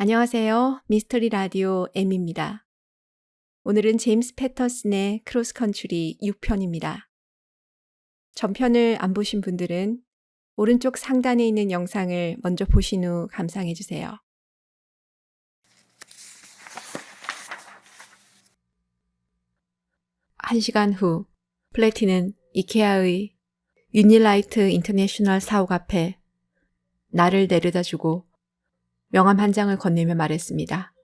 안녕하세요. 미스터리 라디오 M입니다. 오늘은 제임스 패터슨의 크로스 컨트리 6편입니다. 전편을 안 보신 분들은 오른쪽 상단에 있는 영상을 먼저 보신 후 감상해 주세요. 한 시간 후 플래티는 이케아의 유닐라이트 인터내셔널 사옥 앞에 나를 내려다주고 명함 한 장을 건네며 말했습니다.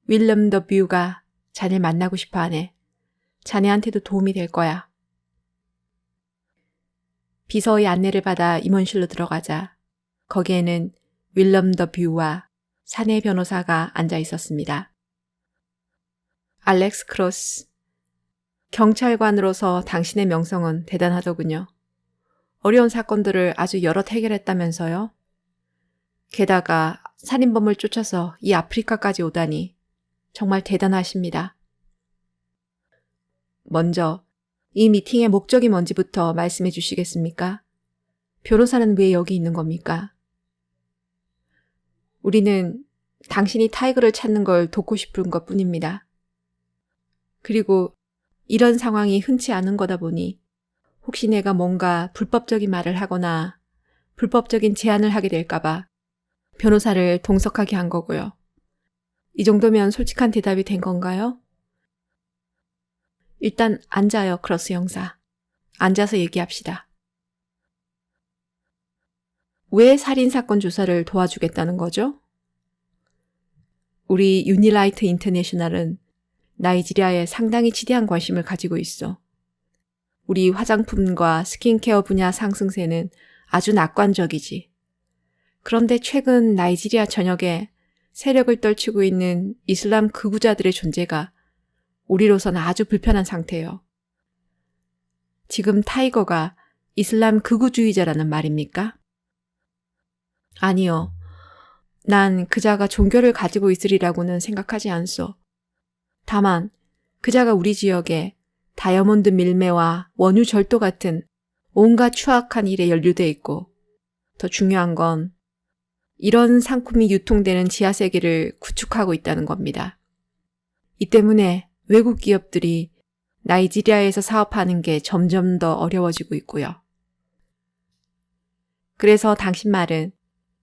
윌럼 더 뷰가 자네를 만나고 싶어 하네. 자네한테도 도움이 될 거야. 비서의 안내를 받아 임원실로 들어가자 거기에는 윌럼 더 뷰와 사내 변호사가 앉아 있었습니다. 알렉스 크로스, 경찰관으로서 당신의 명성은 대단하더군요. 어려운 사건들을 아주 여럿 해결했다면서요? 게다가 살인범을 쫓아서 이 아프리카까지 오다니 정말 대단하십니다. 먼저 이 미팅의 목적이 뭔지부터 말씀해 주시겠습니까? 변호사는 왜 여기 있는 겁니까? 우리는 당신이 타이거를 찾는 걸 돕고 싶은 것 뿐입니다. 그리고 이런 상황이 흔치 않은 거다 보니 혹시 내가 뭔가 불법적인 말을 하거나 불법적인 제안을 하게 될까봐 변호사를 동석하게 한 거고요. 이 정도면 솔직한 대답이 된 건가요? 일단 앉아요, 크로스 형사. 앉아서 얘기합시다. 왜 살인사건 조사를 도와주겠다는 거죠? 우리 유닐라이트 인터내셔널은 나이지리아에 상당히 지대한 관심을 가지고 있어. 우리 화장품과 스킨케어 분야 상승세는 아주 낙관적이지. 그런데 최근 나이지리아 전역에 세력을 떨치고 있는 이슬람 극우자들의 존재가 우리로서는 아주 불편한 상태예요. 지금 타이거가 이슬람 극우주의자라는 말입니까? 아니요. 난 그자가 종교를 가지고 있으리라고는 생각하지 않소. 다만 그자가 우리 지역에 다이아몬드 밀매와 원유 절도 같은 온갖 추악한 일에 연루돼 있고 더 중요한 건 이런 상품이 유통되는 지하세계를 구축하고 있다는 겁니다. 이 때문에 외국 기업들이 나이지리아에서 사업하는 게 점점 더 어려워지고 있고요. 그래서 당신 말은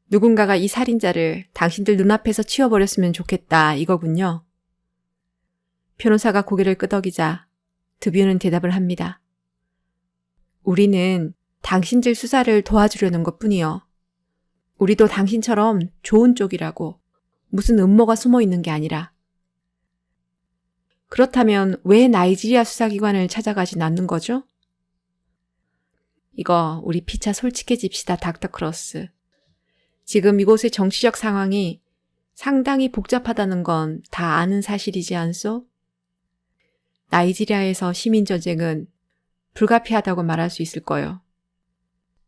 누군가가 이 살인자를 당신들 눈앞에서 치워버렸으면 좋겠다 이거군요. 변호사가 고개를 끄덕이자 드뷰는 대답을 합니다. 우리는 당신들 수사를 도와주려는 것뿐이요. 우리도 당신처럼 좋은 쪽이라고 무슨 음모가 숨어 있는 게 아니라. 그렇다면 왜 나이지리아 수사기관을 찾아가진 않는 거죠? 이거 우리 피차 솔직해집시다, 닥터 크로스. 지금 이곳의 정치적 상황이 상당히 복잡하다는 건 다 아는 사실이지 않소? 나이지리아에서 시민전쟁은 불가피하다고 말할 수 있을 거요.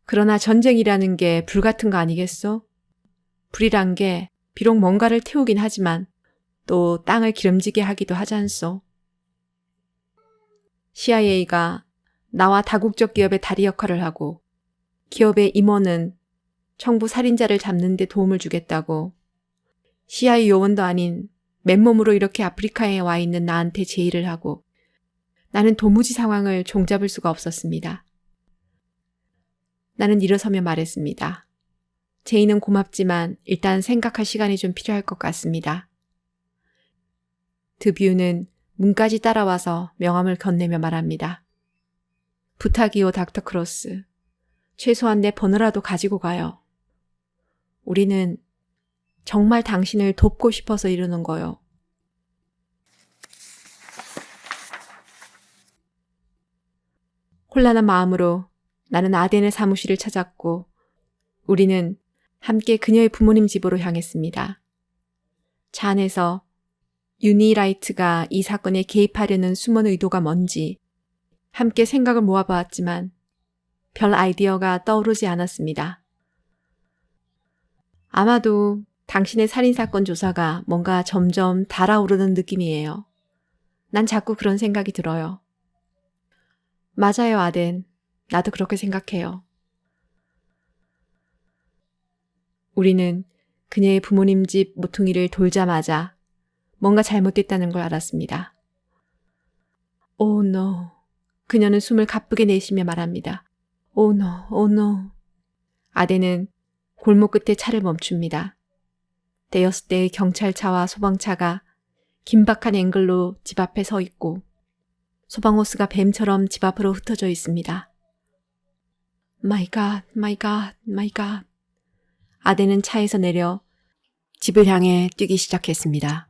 그러나 전쟁이라는 게 불같은 거 아니겠소? 불이란 게 비록 뭔가를 태우긴 하지만 또 땅을 기름지게 하기도 하지 않소? CIA가 나와 다국적 기업의 다리 역할을 하고 기업의 임원은 청부 살인자를 잡는 데 도움을 주겠다고 CIA 요원도 아닌 맨몸으로 이렇게 아프리카에 와 있는 나한테 제의를 하고 나는 도무지 상황을 종잡을 수가 없었습니다. 나는 일어서며 말했습니다. 제의는 고맙지만 일단 생각할 시간이 좀 필요할 것 같습니다. 드뷰는 문까지 따라와서 명함을 건네며 말합니다. 부탁이요, 닥터 크로스. 최소한 내 번호라도 가지고 가요. 우리는 정말 당신을 돕고 싶어서 이러는 거요. 혼란한 마음으로 나는 아덴의 사무실을 찾았고 우리는 함께 그녀의 부모님 집으로 향했습니다. 차 안에서 유니라이트가 이 사건에 개입하려는 숨은 의도가 뭔지 함께 생각을 모아보았지만 별 아이디어가 떠오르지 않았습니다. 아마도 당신의 살인사건 조사가 뭔가 점점 달아오르는 느낌이에요. 난 자꾸 그런 생각이 들어요. 맞아요, 아덴. 나도 그렇게 생각해요. 우리는 그녀의 부모님 집 모퉁이를 돌자마자 뭔가 잘못됐다는 걸 알았습니다. 오, 노. 그녀는 숨을 가쁘게 내쉬며 말합니다. 오, 노, 오, 노. 아덴은 골목 끝에 차를 멈춥니다. 대여섯 대의 경찰차와 소방차가 긴박한 앵글로 집 앞에 서 있고 소방호스가 뱀처럼 집 앞으로 흩어져 있습니다. 마이 갓, 마이 갓, 마이 갓. 아덴은 차에서 내려 집을 향해 뛰기 시작했습니다.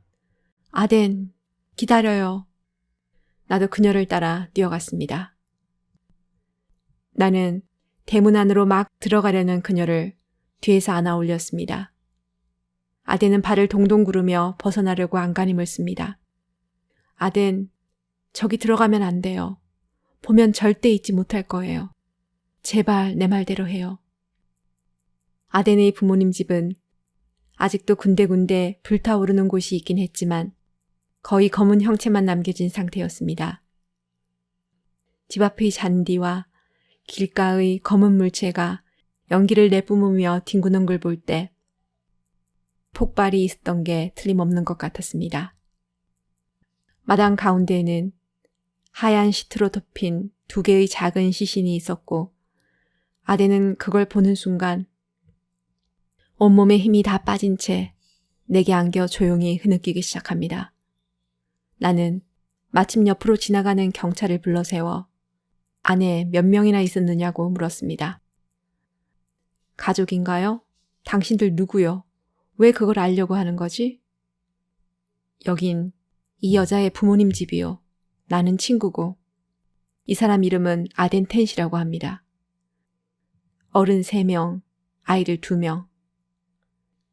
아덴, 기다려요. 나도 그녀를 따라 뛰어갔습니다. 나는 대문 안으로 막 들어가려는 그녀를 뒤에서 안아 올렸습니다. 아덴은 발을 동동 구르며 벗어나려고 안간힘을 씁니다. 아덴, 저기 들어가면 안 돼요. 보면 절대 잊지 못할 거예요. 제발 내 말대로 해요. 아덴의 부모님 집은 아직도 군데군데 불타오르는 곳이 있긴 했지만 거의 검은 형체만 남겨진 상태였습니다. 집 앞의 잔디와 길가의 검은 물체가 연기를 내뿜으며 뒹구는 걸 볼 때 폭발이 있었던 게 틀림없는 것 같았습니다. 마당 가운데에는 하얀 시트로 덮인 2개의 작은 시신이 있었고 아덴은 그걸 보는 순간 온몸에 힘이 다 빠진 채 내게 안겨 조용히 흐느끼기 시작합니다. 나는 마침 옆으로 지나가는 경찰을 불러세워 안에 몇 명이나 있었느냐고 물었습니다. 가족인가요? 당신들 누구요? 왜 그걸 알려고 하는 거지? 여긴 이 여자의 부모님 집이요. 나는 친구고 이 사람 이름은 아덴 텐시라고 합니다. 어른 3명, 아이들 2명.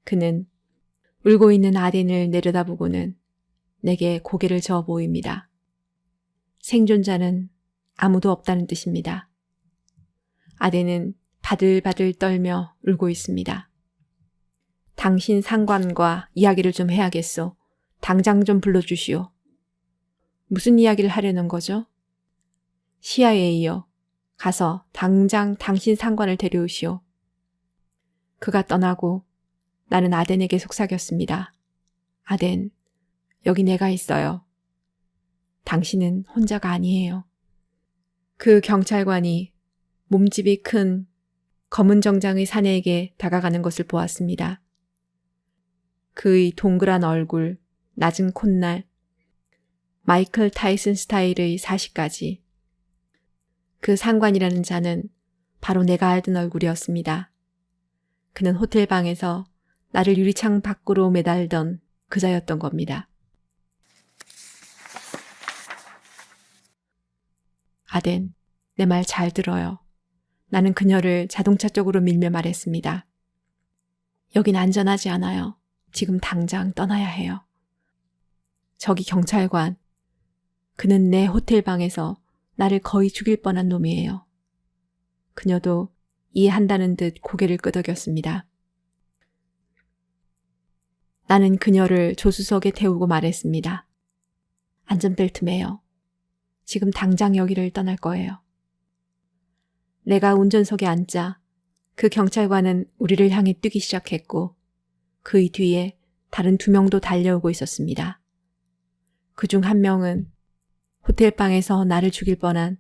그는 울고 있는 아덴을 내려다보고는 내게 고개를 저어 보입니다. 생존자는 아무도 없다는 뜻입니다. 아덴은 바들바들 떨며 울고 있습니다. 당신 상관과 이야기를 좀 해야겠소. 당장 좀 불러주시오. 무슨 이야기를 하려는 거죠? CIA요. 가서 당장 당신 상관을 데려오시오. 그가 떠나고 나는 아덴에게 속삭였습니다. 아덴, 여기 내가 있어요. 당신은 혼자가 아니에요. 그 경찰관이 몸집이 큰 검은 정장의 사내에게 다가가는 것을 보았습니다. 그의 동그란 얼굴, 낮은 콧날, 마이클 타이슨 스타일의 사시까지. 그 상관이라는 자는 바로 내가 알던 얼굴이었습니다. 그는 호텔방에서 나를 유리창 밖으로 매달던 그자였던 겁니다. 아덴, 내 말 잘 들어요. 나는 그녀를 자동차 쪽으로 밀며 말했습니다. 여긴 안전하지 않아요. 지금 당장 떠나야 해요. 저기 경찰관. 그는 내 호텔방에서 나를 거의 죽일 뻔한 놈이에요. 그녀도 이해한다는 듯 고개를 끄덕였습니다. 나는 그녀를 조수석에 태우고 말했습니다. 안전벨트 매요. 지금 당장 여기를 떠날 거예요. 내가 운전석에 앉자 그 경찰관은 우리를 향해 뛰기 시작했고 그의 뒤에 다른 2명도 달려오고 있었습니다. 그중 1명은 호텔방에서 나를 죽일 뻔한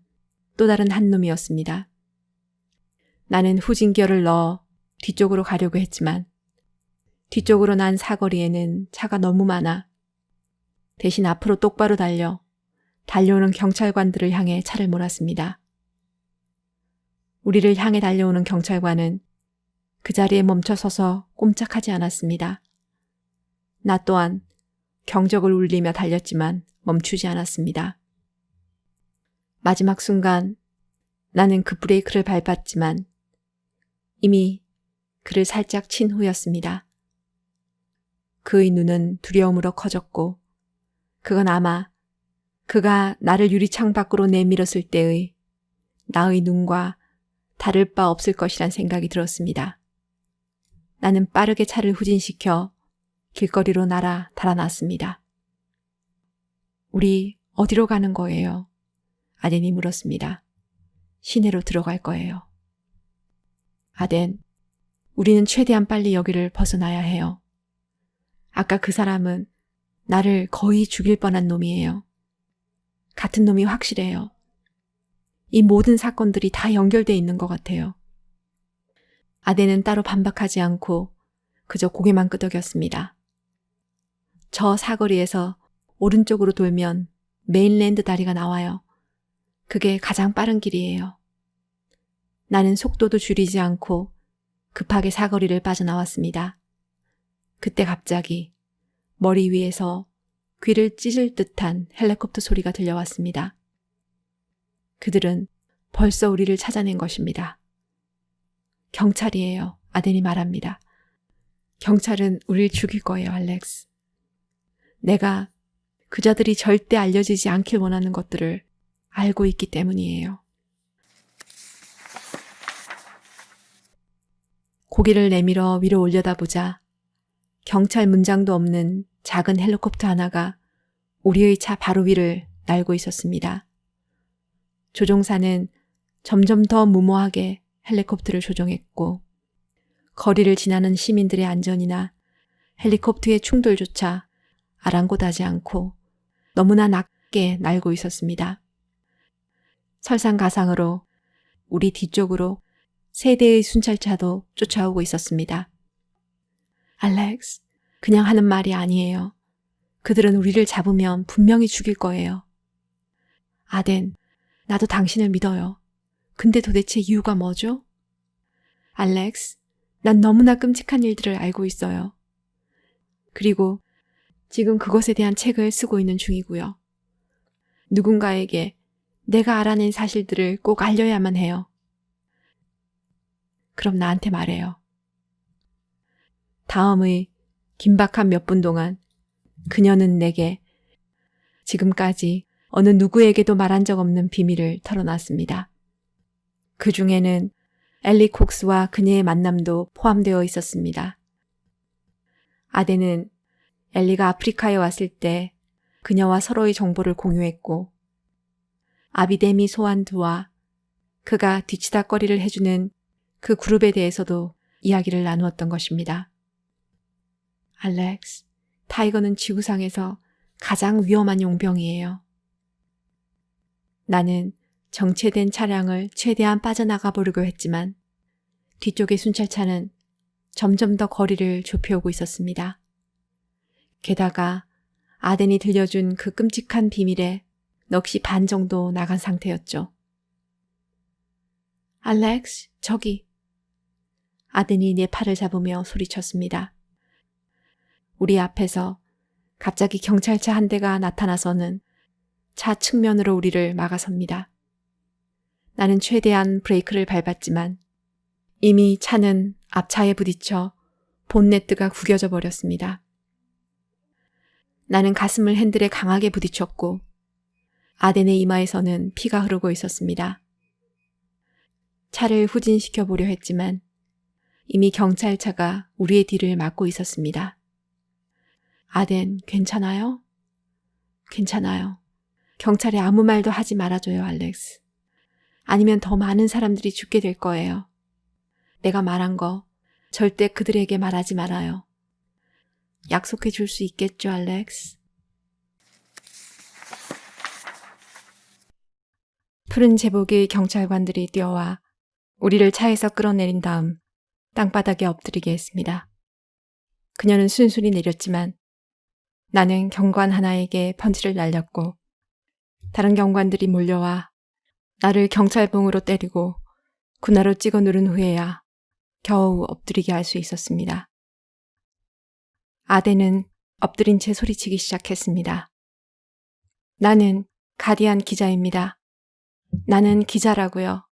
또 다른 한 놈이었습니다. 나는 후진기어를 넣어 뒤쪽으로 가려고 했지만 뒤쪽으로 난 사거리에는 차가 너무 많아 대신 앞으로 똑바로 달려오는 경찰관들을 향해 차를 몰았습니다. 우리를 향해 달려오는 경찰관은 그 자리에 멈춰 서서 꼼짝하지 않았습니다. 나 또한 경적을 울리며 달렸지만 멈추지 않았습니다. 마지막 순간 나는 그 브레이크를 밟았지만 이미 그를 살짝 친 후였습니다. 그의 눈은 두려움으로 커졌고 그건 아마 그가 나를 유리창 밖으로 내밀었을 때의 나의 눈과 다를 바 없을 것이란 생각이 들었습니다. 나는 빠르게 차를 후진시켜 길거리로 날아 달아났습니다. 우리 어디로 가는 거예요? 아덴이 물었습니다. 시내로 들어갈 거예요. 아덴, 우리는 최대한 빨리 여기를 벗어나야 해요. 아까 그 사람은 나를 거의 죽일 뻔한 놈이에요. 같은 놈이 확실해요. 이 모든 사건들이 다 연결돼 있는 것 같아요. 아덴은 따로 반박하지 않고 그저 고개만 끄덕였습니다. 저 사거리에서 오른쪽으로 돌면 메인랜드 다리가 나와요. 그게 가장 빠른 길이에요. 나는 속도도 줄이지 않고 급하게 사거리를 빠져나왔습니다. 그때 갑자기 머리 위에서 귀를 찢을 듯한 헬리콥터 소리가 들려왔습니다. 그들은 벌써 우리를 찾아낸 것입니다. 경찰이에요. 아덴이 말합니다. 경찰은 우릴 죽일 거예요, 알렉스. 내가 그자들이 절대 알려지지 않길 원하는 것들을 알고 있기 때문이에요. 고개를 내밀어 위로 올려다보자 경찰 문장도 없는 작은 헬리콥터 하나가 우리의 차 바로 위를 날고 있었습니다. 조종사는 점점 더 무모하게 헬리콥터를 조종했고 거리를 지나는 시민들의 안전이나 헬리콥터의 충돌조차 아랑곳하지 않고 너무나 낮게 날고 있었습니다. 설상가상으로 우리 뒤쪽으로 세 대의 순찰차도 쫓아오고 있었습니다. 알렉스, 그냥 하는 말이 아니에요. 그들은 우리를 잡으면 분명히 죽일 거예요. 아덴, 나도 당신을 믿어요. 근데 도대체 이유가 뭐죠? 알렉스, 난 너무나 끔찍한 일들을 알고 있어요. 그리고 지금 그것에 대한 책을 쓰고 있는 중이고요. 누군가에게 내가 알아낸 사실들을 꼭 알려야만 해요. 그럼 나한테 말해요. 다음의 긴박한 몇 분 동안 그녀는 내게 지금까지 어느 누구에게도 말한 적 없는 비밀을 털어놨습니다. 그 중에는 엘리 콕스와 그녀의 만남도 포함되어 있었습니다. 아덴은 엘리가 아프리카에 왔을 때 그녀와 서로의 정보를 공유했고 아비데미 소환두와 그가 뒤치다꺼리를 해주는 그 그룹에 대해서도 이야기를 나누었던 것입니다. 알렉스, 타이거는 지구상에서 가장 위험한 용병이에요. 나는 정체된 차량을 최대한 빠져나가 보려고 했지만 뒤쪽의 순찰차는 점점 더 거리를 좁혀오고 있었습니다. 게다가 아덴이 들려준 그 끔찍한 비밀에 넋이 반 정도 나간 상태였죠. 알렉스, 저기. 아덴이 내 팔을 잡으며 소리쳤습니다. 우리 앞에서 갑자기 경찰차 한 대가 나타나서는 차 측면으로 우리를 막아섭니다. 나는 최대한 브레이크를 밟았지만 이미 차는 앞차에 부딪혀 본네트가 구겨져 버렸습니다. 나는 가슴을 핸들에 강하게 부딪혔고 아덴의 이마에서는 피가 흐르고 있었습니다. 차를 후진시켜 보려 했지만 이미 경찰차가 우리의 뒤를 막고 있었습니다. 아덴, 괜찮아요? 괜찮아요. 경찰에 아무 말도 하지 말아줘요, 알렉스. 아니면 더 많은 사람들이 죽게 될 거예요. 내가 말한 거 절대 그들에게 말하지 말아요. 약속해 줄 수 있겠죠, 알렉스? 푸른 제복의 경찰관들이 뛰어와 우리를 차에서 끌어내린 다음 땅바닥에 엎드리게 했습니다. 그녀는 순순히 내렸지만 나는 경관 하나에게 펀치를 날렸고 다른 경관들이 몰려와 나를 경찰봉으로 때리고 군화로 찍어 누른 후에야 겨우 엎드리게 할 수 있었습니다. 아덴은 엎드린 채 소리치기 시작했습니다. 나는 가디안 기자입니다. 나는 기자라고요.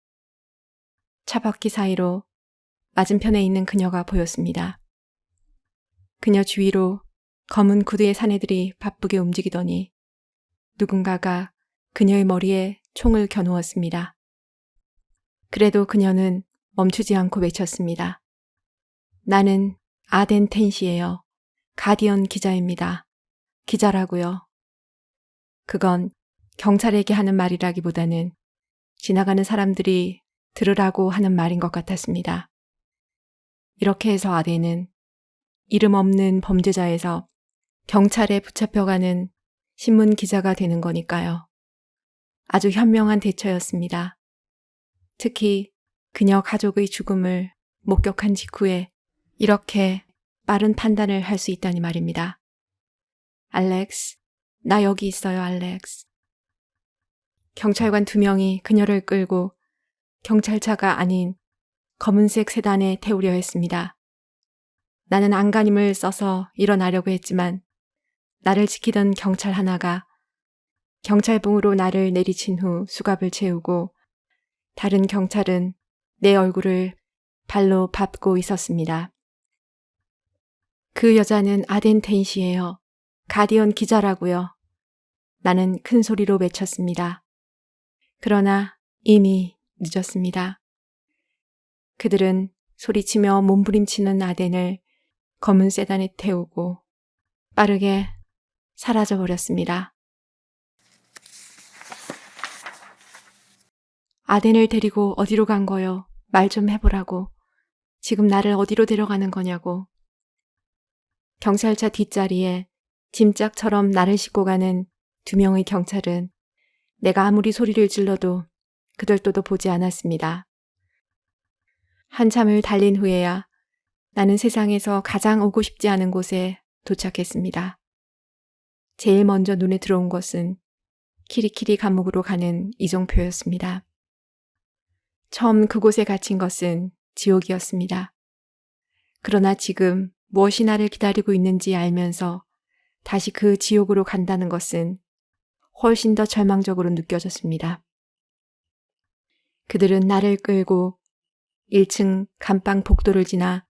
차바퀴 사이로 맞은편에 있는 그녀가 보였습니다. 그녀 주위로 검은 구두의 사내들이 바쁘게 움직이더니 누군가가 그녀의 머리에 총을 겨누었습니다. 그래도 그녀는 멈추지 않고 외쳤습니다. 나는 아덴 텐시예요. 가디언 기자입니다. 기자라고요. 그건 경찰에게 하는 말이라기보다는 지나가는 사람들이 들으라고 하는 말인 것 같았습니다. 이렇게 해서 아덴은 이름 없는 범죄자에서 경찰에 붙잡혀가는 신문 기자가 되는 거니까요. 아주 현명한 대처였습니다. 특히 그녀 가족의 죽음을 목격한 직후에 이렇게 빠른 판단을 할 수 있다니 말입니다. 알렉스, 나 여기 있어요, 알렉스. 경찰관 2명이 그녀를 끌고 경찰차가 아닌 검은색 세단에 태우려 했습니다. 나는 안간힘을 써서 일어나려고 했지만 나를 지키던 경찰 하나가 경찰봉으로 나를 내리친 후 수갑을 채우고 다른 경찰은 내 얼굴을 발로 밟고 있었습니다. 그 여자는 아덴 텐시예요. 가디언 기자라고요. 나는 큰 소리로 외쳤습니다. 그러나 이미 늦었습니다. 그들은 소리치며 몸부림치는 아덴을 검은 세단에 태우고 빠르게 사라져버렸습니다. 아덴을 데리고 어디로 간 거요? 말 좀 해보라고. 지금 나를 어디로 데려가는 거냐고. 경찰차 뒷자리에 짐짝처럼 나를 싣고 가는 2명의 경찰은 내가 아무리 소리를 질러도 그들도도 보지 않았습니다. 한참을 달린 후에야 나는 세상에서 가장 오고 싶지 않은 곳에 도착했습니다. 제일 먼저 눈에 들어온 것은 키리키리 감옥으로 가는 이정표였습니다. 처음 그곳에 갇힌 것은 지옥이었습니다. 그러나 지금 무엇이 나를 기다리고 있는지 알면서 다시 그 지옥으로 간다는 것은 훨씬 더 절망적으로 느껴졌습니다. 그들은 나를 끌고 1층 감방 복도를 지나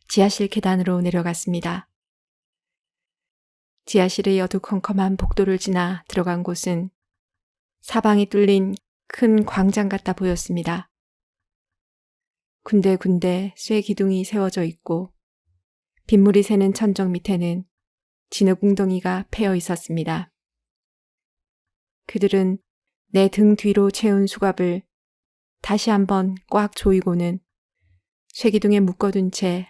지하실 계단으로 내려갔습니다. 지하실의 어두컴컴한 복도를 지나 들어간 곳은 사방이 뚫린 큰 광장 같아 보였습니다. 군데군데 쇠 기둥이 세워져 있고 빗물이 새는 천정 밑에는 진흙웅덩이가 패여 있었습니다. 그들은 내 등 뒤로 채운 수갑을 다시 한번 꽉 조이고는 쇠기둥에 묶어둔 채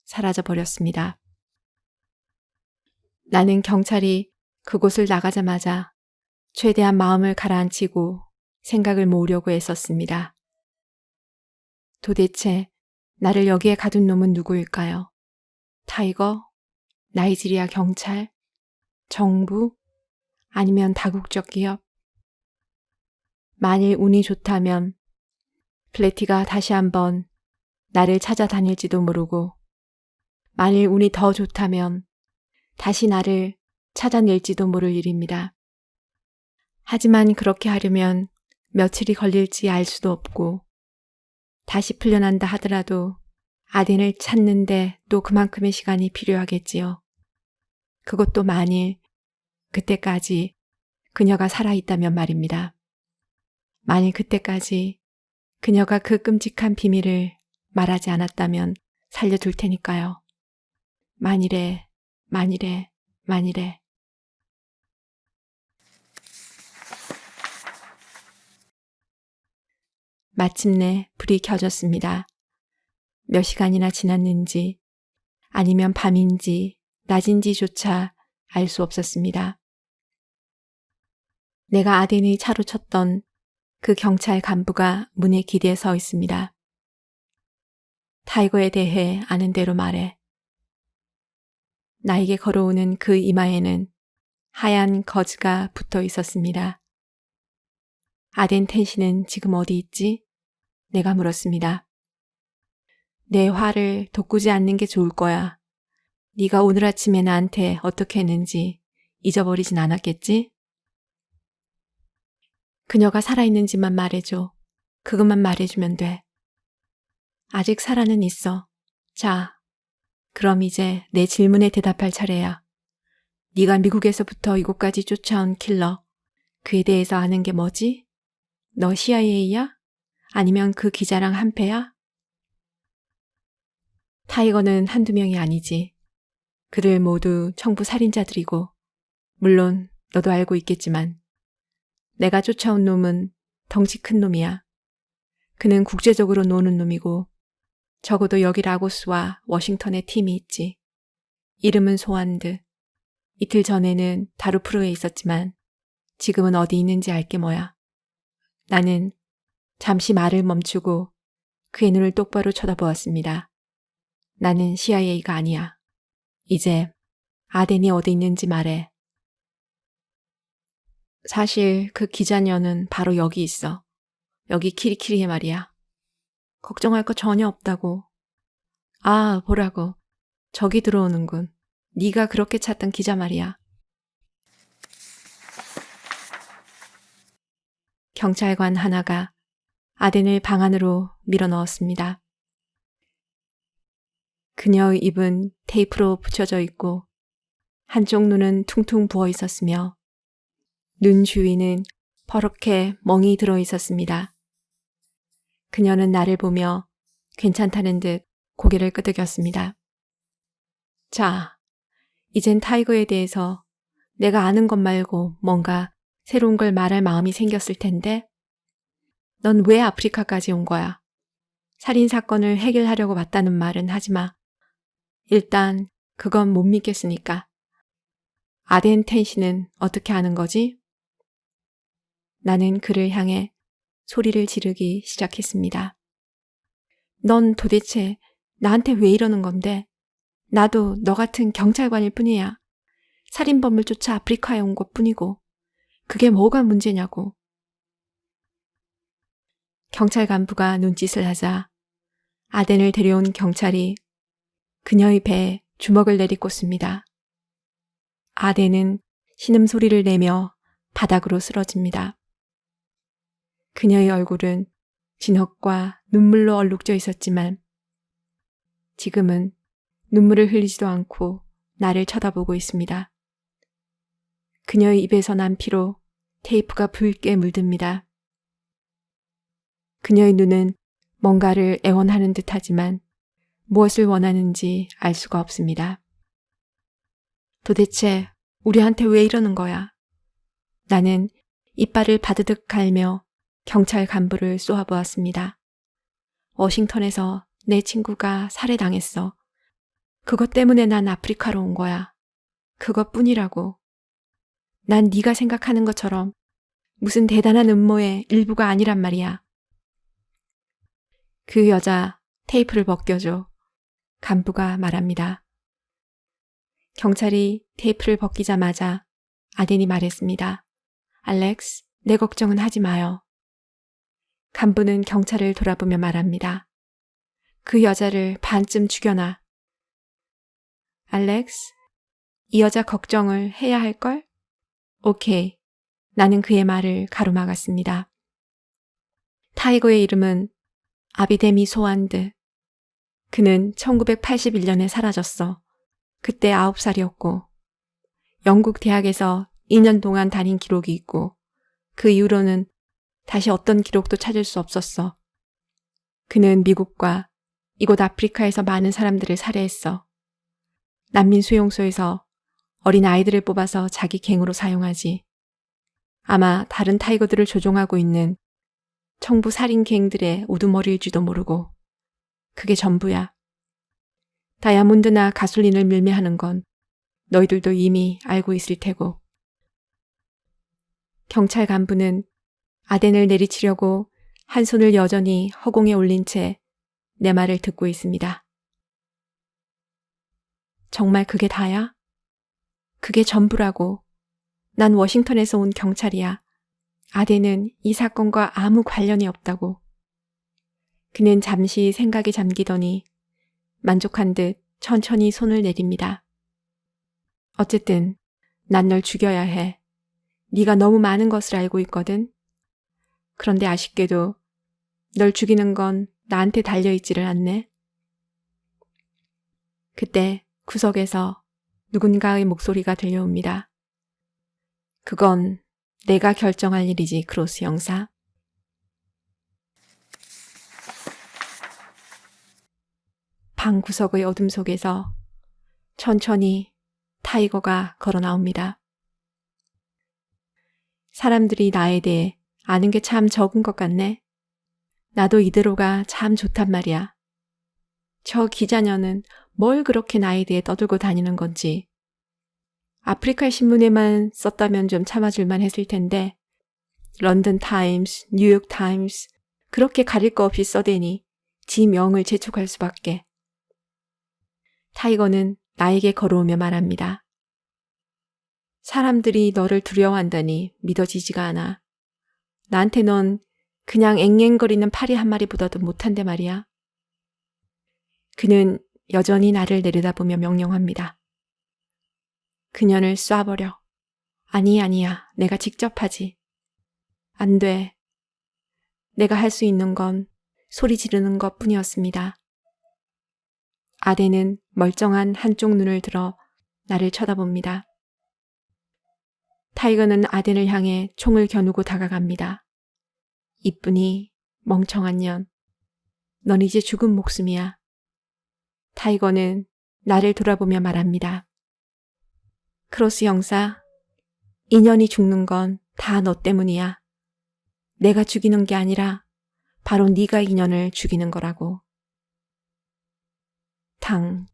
사라져버렸습니다. 나는 경찰이 그곳을 나가자마자 최대한 마음을 가라앉히고 생각을 모으려고 애썼습니다. 도대체 나를 여기에 가둔 놈은 누구일까요? 타이거? 나이지리아 경찰? 정부? 아니면 다국적 기업? 만일 운이 좋다면 플래티가 다시 한번 나를 찾아다닐지도 모르고 만일 운이 더 좋다면 다시 나를 찾아낼지도 모를 일입니다. 하지만 그렇게 하려면 며칠이 걸릴지 알 수도 없고 다시 풀려난다 하더라도 아덴을 찾는데 또 그만큼의 시간이 필요하겠지요. 그것도 만일 그때까지 그녀가 살아있다면 말입니다. 만일 그때까지 그녀가 그 끔찍한 비밀을 말하지 않았다면 살려둘 테니까요. 만일에. 마침내 불이 켜졌습니다. 몇 시간이나 지났는지 아니면 밤인지 낮인지조차 알 수 없었습니다. 내가 아덴의 차로 쳤던 그 경찰 간부가 문에 기대에 서 있습니다. 타이거에 대해 아는 대로 말해. 나에게 걸어오는 그 이마에는 하얀 거즈가 붙어 있었습니다. 아덴 텐시는 지금 어디 있지? 내가 물었습니다. 내 화를 돋구지 않는 게 좋을 거야. 네가 오늘 아침에 나한테 어떻게 했는지 잊어버리진 않았겠지? 그녀가 살아있는지만 말해줘. 그것만 말해주면 돼. 아직 살아는 있어. 자, 그럼 이제 내 질문에 대답할 차례야. 네가 미국에서부터 이곳까지 쫓아온 킬러, 그에 대해서 아는 게 뭐지? 너 CIA야? 아니면 그 기자랑 한패야? 타이거는 한두 명이 아니지. 그들 모두 청부 살인자들이고 물론 너도 알고 있겠지만 내가 쫓아온 놈은 덩치 큰 놈이야. 그는 국제적으로 노는 놈이고 적어도 여기 라고스와 워싱턴에 팀이 있지. 이름은 소환드. 이틀 전에는 다루프르에 있었지만 지금은 어디 있는지 알게 뭐야. 나는 잠시 말을 멈추고 그의 눈을 똑바로 쳐다보았습니다. 나는 CIA가 아니야. 이제 아덴이 어디 있는지 말해. 사실 그 기자녀는 바로 여기 있어. 여기 키리키리에 말이야. 걱정할 거 전혀 없다고. 아, 보라고. 저기 들어오는군. 네가 그렇게 찾던 기자 말이야. 경찰관 하나가 아덴을 방 안으로 밀어 넣었습니다. 그녀의 입은 테이프로 붙여져 있고 한쪽 눈은 퉁퉁 부어 있었으며 눈 주위는 퍼렇게 멍이 들어 있었습니다. 그녀는 나를 보며 괜찮다는 듯 고개를 끄덕였습니다. 자, 이젠 타이거에 대해서 내가 아는 것 말고 뭔가 새로운 걸 말할 마음이 생겼을 텐데 넌 왜 아프리카까지 온 거야? 살인사건을 해결하려고 왔다는 말은 하지 마. 일단 그건 못 믿겠으니까. 아덴 텐시는 어떻게 아는 거지? 나는 그를 향해 소리를 지르기 시작했습니다. 넌 도대체 나한테 왜 이러는 건데? 나도 너 같은 경찰관일 뿐이야. 살인범을 쫓아 아프리카에 온 것 뿐이고 그게 뭐가 문제냐고. 경찰 간부가 눈짓을 하자 아덴을 데려온 경찰이 그녀의 배에 주먹을 내리꽂습니다. 아덴은 신음소리를 내며 바닥으로 쓰러집니다. 그녀의 얼굴은 진흙과 눈물로 얼룩져 있었지만 지금은 눈물을 흘리지도 않고 나를 쳐다보고 있습니다. 그녀의 입에서 난 피로 테이프가 붉게 물듭니다. 그녀의 눈은 뭔가를 애원하는 듯하지만 무엇을 원하는지 알 수가 없습니다. 도대체 우리한테 왜 이러는 거야? 나는 이빨을 바드득 갈며 경찰 간부를 쏘아보았습니다. 워싱턴에서 내 친구가 살해당했어. 그것 때문에 난 아프리카로 온 거야. 그것뿐이라고. 난 네가 생각하는 것처럼 무슨 대단한 음모의 일부가 아니란 말이야. 그 여자 테이프를 벗겨줘. 간부가 말합니다. 경찰이 테이프를 벗기자마자 아덴이 말했습니다. 알렉스, 내 걱정은 하지 마요. 간부는 경찰을 돌아보며 말합니다. 그 여자를 반쯤 죽여놔. 알렉스, 이 여자 걱정을 해야 할걸? 오케이. 나는 그의 말을 가로막았습니다. 타이거의 이름은 아비데미 소환드. 그는 1981년에 사라졌어. 그때 9살이었고 영국 대학에서 2년 동안 다닌 기록이 있고 그 이후로는 다시 어떤 기록도 찾을 수 없었어. 그는 미국과 이곳 아프리카에서 많은 사람들을 살해했어. 난민 수용소에서 어린 아이들을 뽑아서 자기 갱으로 사용하지. 아마 다른 타이거들을 조종하고 있는 청부 살인 갱들의 우두머리일지도 모르고 그게 전부야. 다이아몬드나 가솔린을 밀매하는 건 너희들도 이미 알고 있을 테고. 경찰 간부는 아덴을 내리치려고 한 손을 여전히 허공에 올린 채 내 말을 듣고 있습니다. 정말 그게 다야? 그게 전부라고. 난 워싱턴에서 온 경찰이야. 아덴은 이 사건과 아무 관련이 없다고. 그는 잠시 생각에 잠기더니 만족한 듯 천천히 손을 내립니다. 어쨌든 난 널 죽여야 해. 네가 너무 많은 것을 알고 있거든. 그런데 아쉽게도 널 죽이는 건 나한테 달려있지를 않네. 그때 구석에서 누군가의 목소리가 들려옵니다. 그건 내가 결정할 일이지, 크로스 형사. 방 구석의 어둠 속에서 천천히 타이거가 걸어 나옵니다. 사람들이 나에 대해 아는 게 참 적은 것 같네. 나도 이대로가 참 좋단 말이야. 저 기자녀는 뭘 그렇게 나에 대해 떠들고 다니는 건지. 아프리카 신문에만 썼다면 좀 참아줄만 했을 텐데 런던 타임스, 뉴욕 타임스 그렇게 가릴 거 없이 써대니 지 명을 재촉할 수밖에. 타이거는 나에게 걸어오며 말합니다. 사람들이 너를 두려워한다니 믿어지지가 않아. 나한테 넌 그냥 앵앵거리는 파리 한 마리보다도 못한데 말이야. 그는 여전히 나를 내려다보며 명령합니다. 그녀를 쏴버려. 아니야. 내가 직접 하지. 안 돼. 내가 할 수 있는 건 소리 지르는 것 뿐이었습니다. 아덴은 멀쩡한 한쪽 눈을 들어 나를 쳐다봅니다. 타이거는 아덴을 향해 총을 겨누고 다가갑니다. 이쁘니 멍청한 년. 넌 이제 죽은 목숨이야. 타이거는 나를 돌아보며 말합니다. 크로스 형사, 인연이 죽는 건 다 너 때문이야. 내가 죽이는 게 아니라 바로 네가 인연을 죽이는 거라고. 당.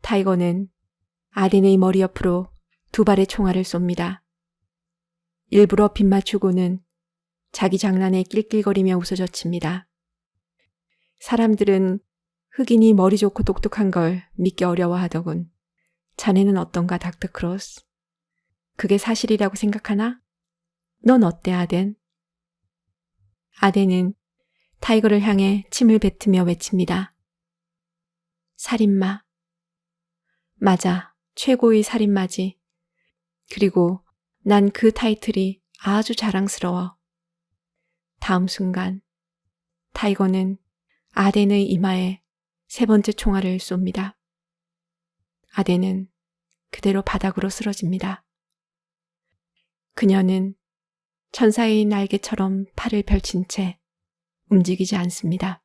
타이거는 아덴의 머리 옆으로 두 발의 총알을 쏩니다. 일부러 빗 맞추고는 자기 장난에 낄낄거리며 웃어젖힙니다. 사람들은 흑인이 머리 좋고 똑똑한 걸 믿기 어려워하더군. 자네는 어떤가, 닥터 크로스? 그게 사실이라고 생각하나? 넌 어때, 아덴? 아덴은 타이거를 향해 침을 뱉으며 외칩니다. 살인마. 맞아, 최고의 살인마지. 그리고 난 그 타이틀이 아주 자랑스러워. 다음 순간 타이거는 아덴의 이마에 세 번째 총알을 쏩니다. 아덴은 그대로 바닥으로 쓰러집니다. 그녀는 천사의 날개처럼 팔을 펼친 채 움직이지 않습니다.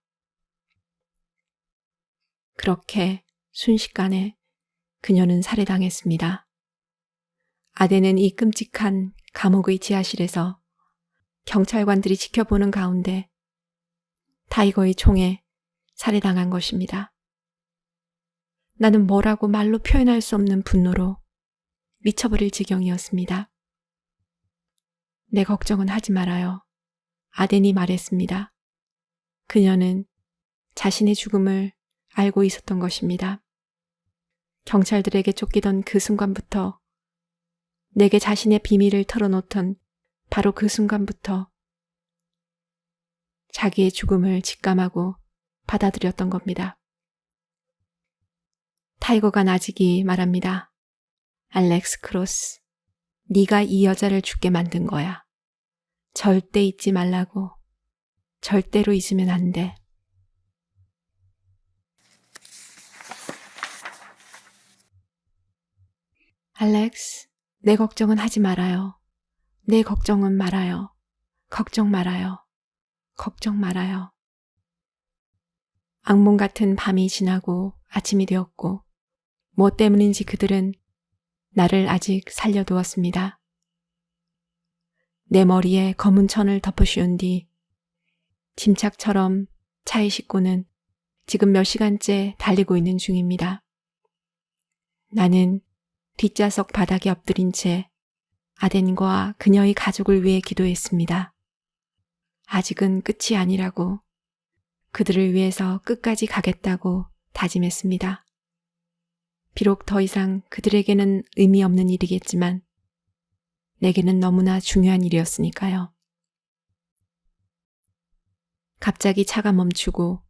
그렇게 순식간에 그녀는 살해당했습니다. 아덴은 이 끔찍한 감옥의 지하실에서 경찰관들이 지켜보는 가운데 타이거의 총에 살해당한 것입니다. 나는 뭐라고 말로 표현할 수 없는 분노로 미쳐버릴 지경이었습니다. 내 걱정은 하지 말아요. 아덴이 말했습니다. 그녀는 자신의 죽음을 알고 있었던 것입니다. 경찰들에게 쫓기던 그 순간부터, 내게 자신의 비밀을 털어놓던 바로 그 순간부터 자기의 죽음을 직감하고 받아들였던 겁니다. 타이거가 나직이 말합니다. 알렉스 크로스, 네가 이 여자를 죽게 만든 거야. 절대 잊지 말라고. 절대로 잊으면 안 돼. 알렉스, 내 걱정은 하지 말아요. 내 걱정은 말아요. 걱정 말아요. 걱정 말아요. 악몽 같은 밤이 지나고 아침이 되었고 무엇 때문인지 그들은 나를 아직 살려두었습니다. 내 머리에 검은 천을 덮어씌운 뒤 짐짝처럼 차에 싣고는 지금 몇 시간째 달리고 있는 중입니다. 나는 뒷좌석 바닥에 엎드린 채 아덴과 그녀의 가족을 위해 기도했습니다. 아직은 끝이 아니라고, 그들을 위해서 끝까지 가겠다고 다짐했습니다. 비록 더 이상 그들에게는 의미 없는 일이겠지만 내게는 너무나 중요한 일이었으니까요. 갑자기 차가 멈추고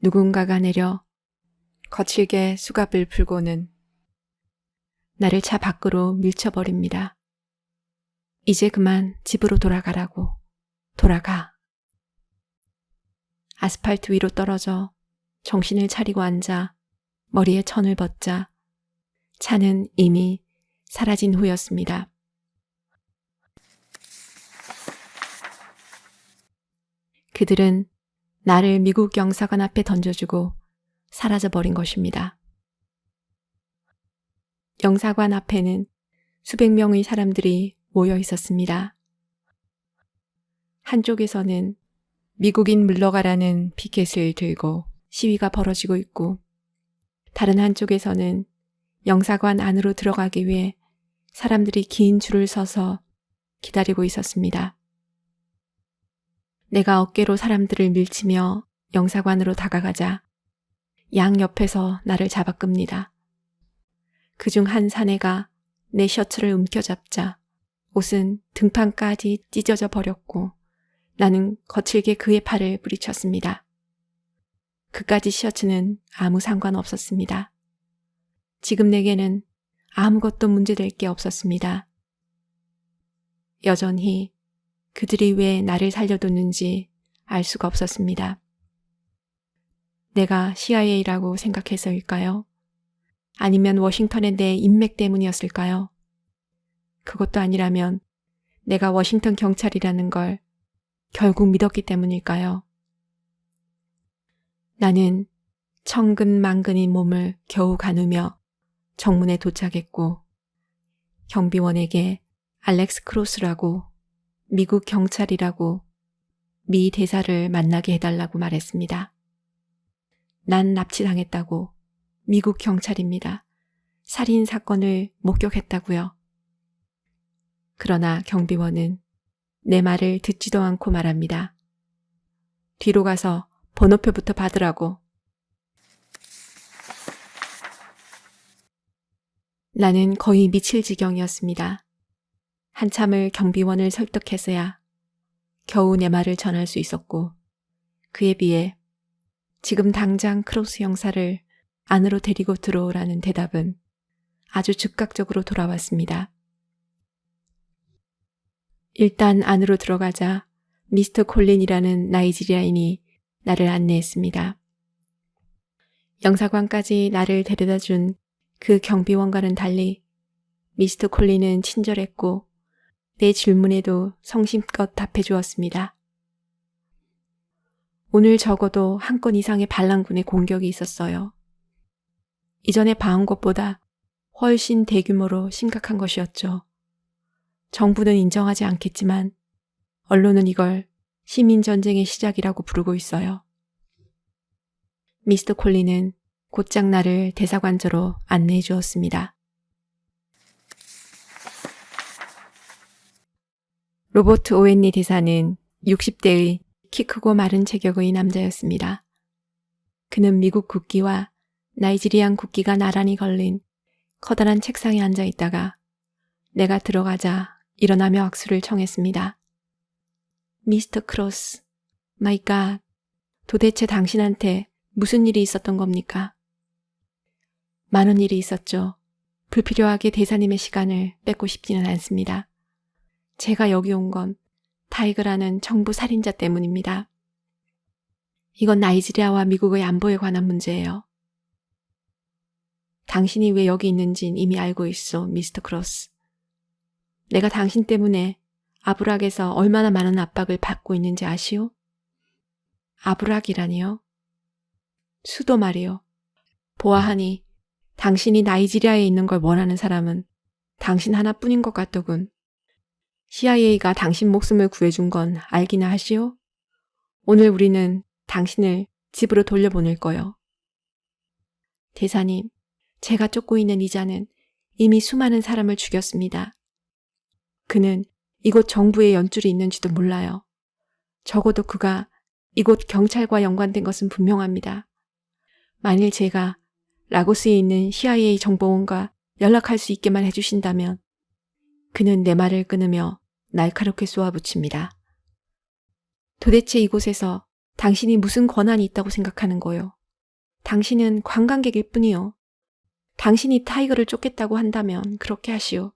누군가가 내려 거칠게 수갑을 풀고는 나를 차 밖으로 밀쳐버립니다. 이제 그만 집으로 돌아가라고. 돌아가. 아스팔트 위로 떨어져 정신을 차리고 앉아 머리에 천을 벗자 차는 이미 사라진 후였습니다. 그들은 나를 미국 영사관 앞에 던져주고 사라져버린 것입니다. 영사관 앞에는 수백 명의 사람들이 모여 있었습니다. 한쪽에서는 미국인 물러가라는 피켓을 들고 시위가 벌어지고 있고, 다른 한쪽에서는 영사관 안으로 들어가기 위해 사람들이 긴 줄을 서서 기다리고 있었습니다. 내가 어깨로 사람들을 밀치며 영사관으로 다가가자 양 옆에서 나를 잡아 끕니다. 그중 한 사내가 내 셔츠를 움켜잡자 옷은 등판까지 찢어져 버렸고 나는 거칠게 그의 팔을 부리쳤습니다. 그까지 셔츠는 아무 상관없었습니다. 지금 내게는 아무것도 문제될 게 없었습니다. 여전히 그들이 왜 나를 살려뒀는지 알 수가 없었습니다. 내가 CIA라고 생각해서일까요? 아니면 워싱턴의 내 인맥 때문이었을까요? 그것도 아니라면 내가 워싱턴 경찰이라는 걸 결국 믿었기 때문일까요? 나는 천근만근인 몸을 겨우 가누며 정문에 도착했고 경비원에게 알렉스 크로스라고 미국 경찰이라고 미 대사를 만나게 해달라고 말했습니다. 난 납치당했다고 미국 경찰입니다. 살인 사건을 목격했다고요. 그러나 경비원은 내 말을 듣지도 않고 말합니다. 뒤로 가서 번호표부터 받으라고. 나는 거의 미칠 지경이었습니다. 한참을 경비원을 설득해서야 겨우 내 말을 전할 수 있었고, 그에 비해 지금 당장 크로스 형사를 안으로 데리고 들어오라는 대답은 아주 즉각적으로 돌아왔습니다. 일단 안으로 들어가자 미스터 콜린이라는 나이지리아인이 나를 안내했습니다. 영사관까지 나를 데려다 준 그 경비원과는 달리 미스터 콜린은 친절했고 내 질문에도 성심껏 답해 주었습니다. 오늘 적어도 한 건 이상의 반란군의 공격이 있었어요. 이전에 봐온 것보다 훨씬 대규모로 심각한 것이었죠. 정부는 인정하지 않겠지만 언론은 이걸 시민전쟁의 시작이라고 부르고 있어요. 미스터 콜린은 곧장 나를 대사관저로 안내해 주었습니다. 로버트 오웬리 대사는 60대의 키 크고 마른 체격의 남자였습니다. 그는 미국 국기와 나이지리안 국기가 나란히 걸린 커다란 책상에 앉아 있다가 내가 들어가자 일어나며 악수를 청했습니다. 미스터 크로스, 마이 갓, 도대체 당신한테 무슨 일이 있었던 겁니까? 많은 일이 있었죠. 불필요하게 대사님의 시간을 뺏고 싶지는 않습니다. 제가 여기 온 건 타이거라는 정부 살인자 때문입니다. 이건 나이지리아와 미국의 안보에 관한 문제예요. 당신이 왜 여기 있는진 이미 알고 있어, 미스터 크로스. 내가 당신 때문에 아부락에서 얼마나 많은 압박을 받고 있는지 아시오? 아부락이라니요? 수도 말이요. 보아하니 당신이 나이지리아에 있는 걸 원하는 사람은 당신 하나뿐인 것 같더군. CIA가 당신 목숨을 구해준 건 알기나 하시오? 오늘 우리는 당신을 집으로 돌려보낼 거요. 대사님, 제가 쫓고 있는 이자는 이미 수많은 사람을 죽였습니다. 그는 이곳 정부의 연줄이 있는지도 몰라요. 적어도 그가 이곳 경찰과 연관된 것은 분명합니다. 만일 제가 라고스에 있는 CIA 정보원과 연락할 수 있게만 해주신다면 그는 내 말을 끊으며 날카롭게 쏘아붙입니다. 도대체 이곳에서 당신이 무슨 권한이 있다고 생각하는 거요? 당신은 관광객일 뿐이요. 당신이 타이거를 쫓겠다고 한다면 그렇게 하시오.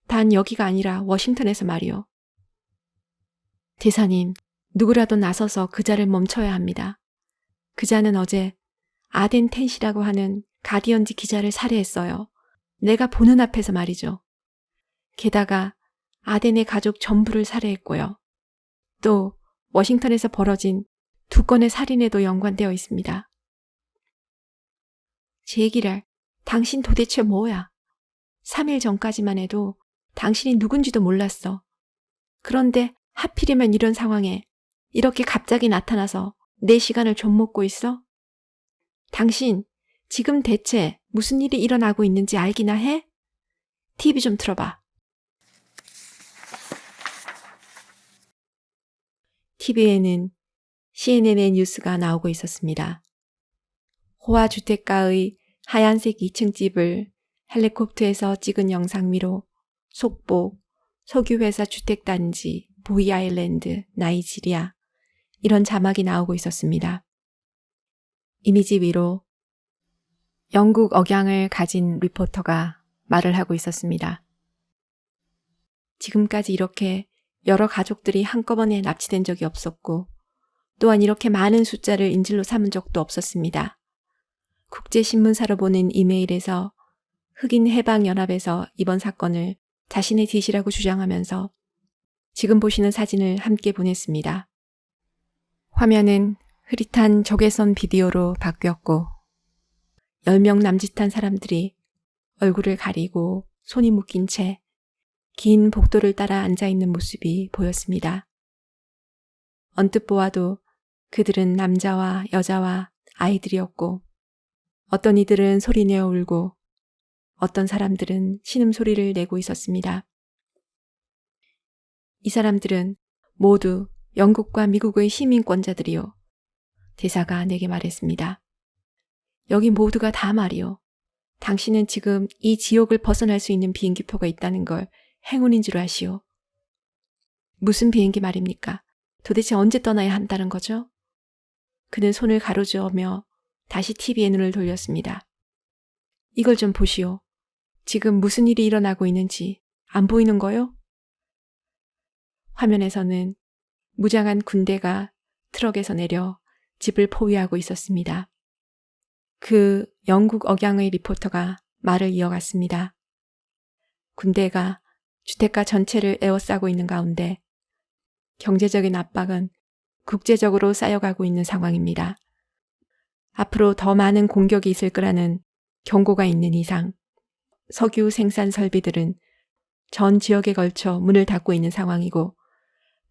단 여기가 아니라 워싱턴에서 말이요. 대사님, 누구라도 나서서 그자를 멈춰야 합니다. 그자는 어제 아덴 텐시라고 하는 가디언지 기자를 살해했어요. 내가 보는 앞에서 말이죠. 게다가 아덴의 가족 전부를 살해했고요. 또 워싱턴에서 벌어진 2건의 살인에도 연관되어 있습니다. 제기랄, 당신 도대체 뭐야? 3일 전까지만 해도 당신이 누군지도 몰랐어. 그런데 하필이면 이런 상황에 이렇게 갑자기 나타나서 내 시간을 좀 먹고 있어? 당신 지금 대체 무슨 일이 일어나고 있는지 알기나 해? TV 좀 틀어봐. TV에는 CNN의 뉴스가 나오고 있었습니다. 호화 주택가의 하얀색 2층 집을 헬리콥터에서 찍은 영상 위로 속보, 석유회사 주택단지, 보이아일랜드, 나이지리아 이런 자막이 나오고 있었습니다. 이미지 위로 영국 억양을 가진 리포터가 말을 하고 있었습니다. 지금까지 이렇게 여러 가족들이 한꺼번에 납치된 적이 없었고 또한 이렇게 많은 숫자를 인질로 삼은 적도 없었습니다. 국제신문사로 보낸 이메일에서 흑인해방연합에서 이번 사건을 자신의 짓이라고 주장하면서 지금 보시는 사진을 함께 보냈습니다. 화면은 흐릿한 적외선 비디오로 바뀌었고 10명 남짓한 사람들이 얼굴을 가리고 손이 묶인 채 긴 복도를 따라 앉아있는 모습이 보였습니다. 언뜻 보아도 그들은 남자와 여자와 아이들이었고 어떤 이들은 소리내어 울고 어떤 사람들은 신음소리를 내고 있었습니다. 이 사람들은 모두 영국과 미국의 시민권자들이요. 대사가 내게 말했습니다. 여기 모두가 다 말이요. 당신은 지금 이 지옥을 벗어날 수 있는 비행기표가 있다는 걸 행운인 줄 아시오. 무슨 비행기 말입니까? 도대체 언제 떠나야 한다는 거죠? 그는 손을 가로저으며 다시 TV에 눈을 돌렸습니다. 이걸 좀 보시오. 지금 무슨 일이 일어나고 있는지 안 보이는 거요? 화면에서는 무장한 군대가 트럭에서 내려 집을 포위하고 있었습니다. 그 영국 억양의 리포터가 말을 이어갔습니다. 군대가 주택가 전체를 에워싸고 있는 가운데 경제적인 압박은 국제적으로 쌓여가고 있는 상황입니다. 앞으로 더 많은 공격이 있을 거라는 경고가 있는 이상 석유 생산 설비들은 전 지역에 걸쳐 문을 닫고 있는 상황이고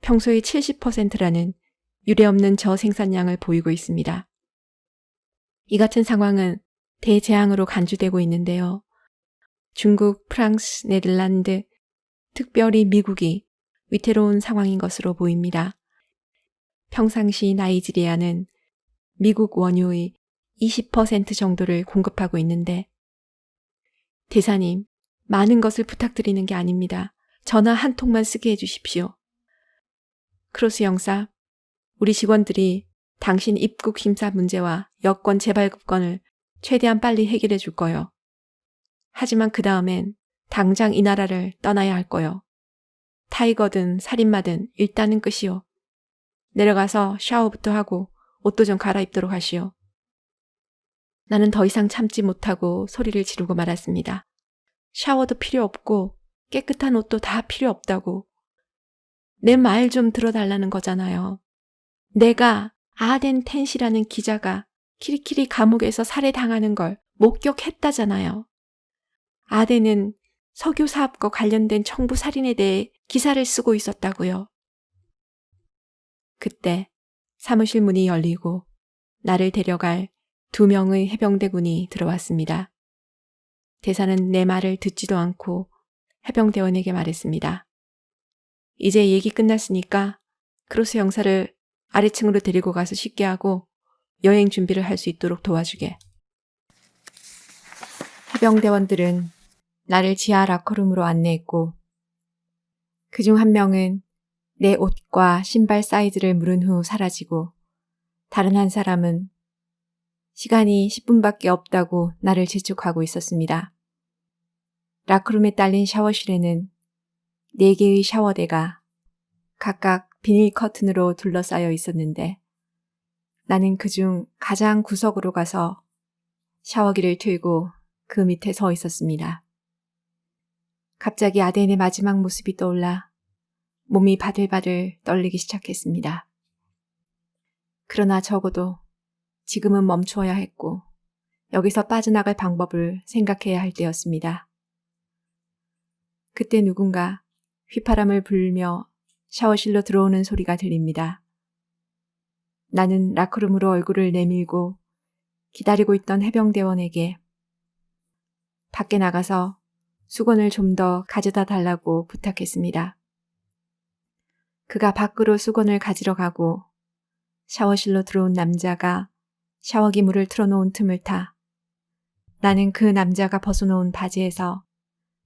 평소의 70%라는 유례없는 저생산량을 보이고 있습니다. 이 같은 상황은 대재앙으로 간주되고 있는데요. 중국, 프랑스, 네덜란드, 특별히 미국이 위태로운 상황인 것으로 보입니다. 평상시 나이지리아는 미국 원유의 20% 정도를 공급하고 있는데 대사님, 많은 것을 부탁드리는 게 아닙니다. 전화 한 통만 쓰게 해주십시오. 크로스 형사, 우리 직원들이 당신 입국 심사 문제와 여권 재발급권을 최대한 빨리 해결해 줄 거요. 하지만 그 다음엔 당장 이 나라를 떠나야 할 거요. 타이거든 살인마든 일단은 끝이요. 내려가서 샤워부터 하고 옷도 좀 갈아입도록 하시오. 나는 더 이상 참지 못하고 소리를 지르고 말았습니다. 샤워도 필요 없고 깨끗한 옷도 다 필요 없다고. 내 말 좀 들어달라는 거잖아요. 내가 아덴 텐시라는 기자가 키리키리 감옥에서 살해당하는 걸 목격했다잖아요. 아덴은 석유 사업과 관련된 청부 살인에 대해 기사를 쓰고 있었다고요. 그때 사무실 문이 열리고 나를 데려갈 2명의 해병대군이 들어왔습니다. 대사는 내 말을 듣지도 않고 해병대원에게 말했습니다. 이제 얘기 끝났으니까 크로스 형사를 아래층으로 데리고 가서 쉽게 하고 여행 준비를 할 수 있도록 도와주게. 해병대원들은 나를 지하 라커룸으로 안내했고 그중 한 명은 내 옷과 신발 사이즈를 물은 후 사라지고 다른 한 사람은 시간이 10분밖에 없다고 나를 재촉하고 있었습니다. 라크룸에 딸린 샤워실에는 4개의 샤워대가 각각 비닐 커튼으로 둘러싸여 있었는데 나는 그중 가장 구석으로 가서 샤워기를 틀고 그 밑에 서 있었습니다. 갑자기 아덴의 마지막 모습이 떠올라 몸이 바들바들 떨리기 시작했습니다. 그러나 적어도 지금은 멈추어야 했고 여기서 빠져나갈 방법을 생각해야 할 때였습니다. 그때 누군가 휘파람을 불며 샤워실로 들어오는 소리가 들립니다. 나는 라커룸으로 얼굴을 내밀고 기다리고 있던 해병대원에게 밖에 나가서 수건을 좀 더 가져다 달라고 부탁했습니다. 그가 밖으로 수건을 가지러 가고 샤워실로 들어온 남자가 샤워기 물을 틀어놓은 틈을 타 나는 그 남자가 벗어놓은 바지에서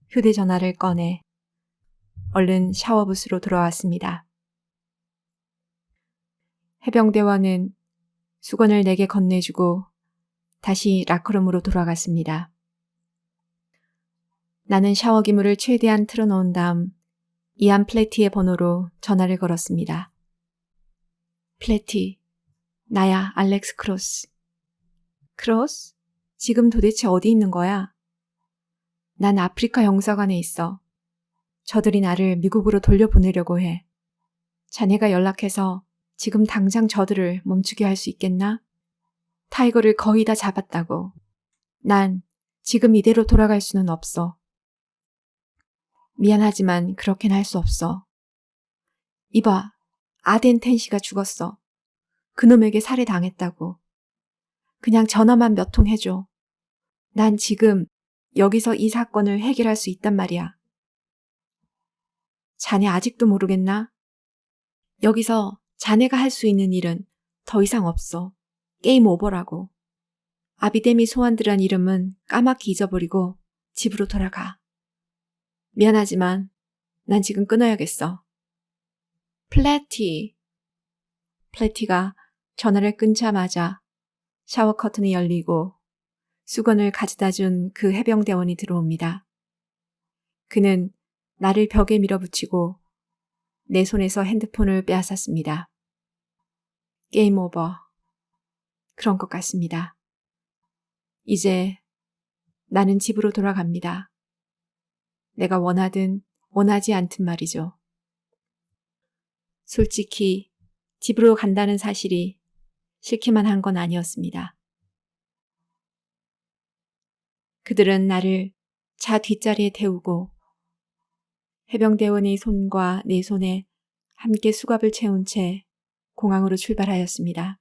휴대전화를 꺼내 얼른 샤워부스로 돌아왔습니다. 해병대원은 수건을 내게 건네주고 다시 라커룸으로 돌아갔습니다. 나는 샤워기 물을 최대한 틀어놓은 다음 이안 플래티의 번호로 전화를 걸었습니다. 플래티, 나야, 알렉스 크로스. 크로스? 지금 도대체 어디 있는 거야? 난 아프리카 영사관에 있어. 저들이 나를 미국으로 돌려보내려고 해. 자네가 연락해서 지금 당장 저들을 멈추게 할 수 있겠나? 타이거를 거의 다 잡았다고. 난 지금 이대로 돌아갈 수는 없어. 미안하지만 그렇게는 할 수 없어. 이봐, 아덴 텐시가 죽었어. 그놈에게 살해당했다고. 그냥 전화만 몇 통 해줘. 난 지금 여기서 이 사건을 해결할 수 있단 말이야. 자네 아직도 모르겠나? 여기서 자네가 할 수 있는 일은 더 이상 없어. 게임 오버라고. 아비데미 소환들한 이름은 까맣게 잊어버리고 집으로 돌아가. 미안하지만 난 지금 끊어야겠어. 플래티. 플래티가 전화를 끊자마자 샤워 커튼이 열리고 수건을 가져다 준 그 해병대원이 들어옵니다. 그는 나를 벽에 밀어붙이고 내 손에서 핸드폰을 빼앗았습니다. 게임 오버. 그런 것 같습니다. 이제 나는 집으로 돌아갑니다. 내가 원하든 원하지 않든 말이죠. 솔직히 집으로 간다는 사실이 싫기만 한 건 아니었습니다. 그들은 나를 차 뒷자리에 태우고 해병대원의 손과 내 손에 함께 수갑을 채운 채 공항으로 출발하였습니다.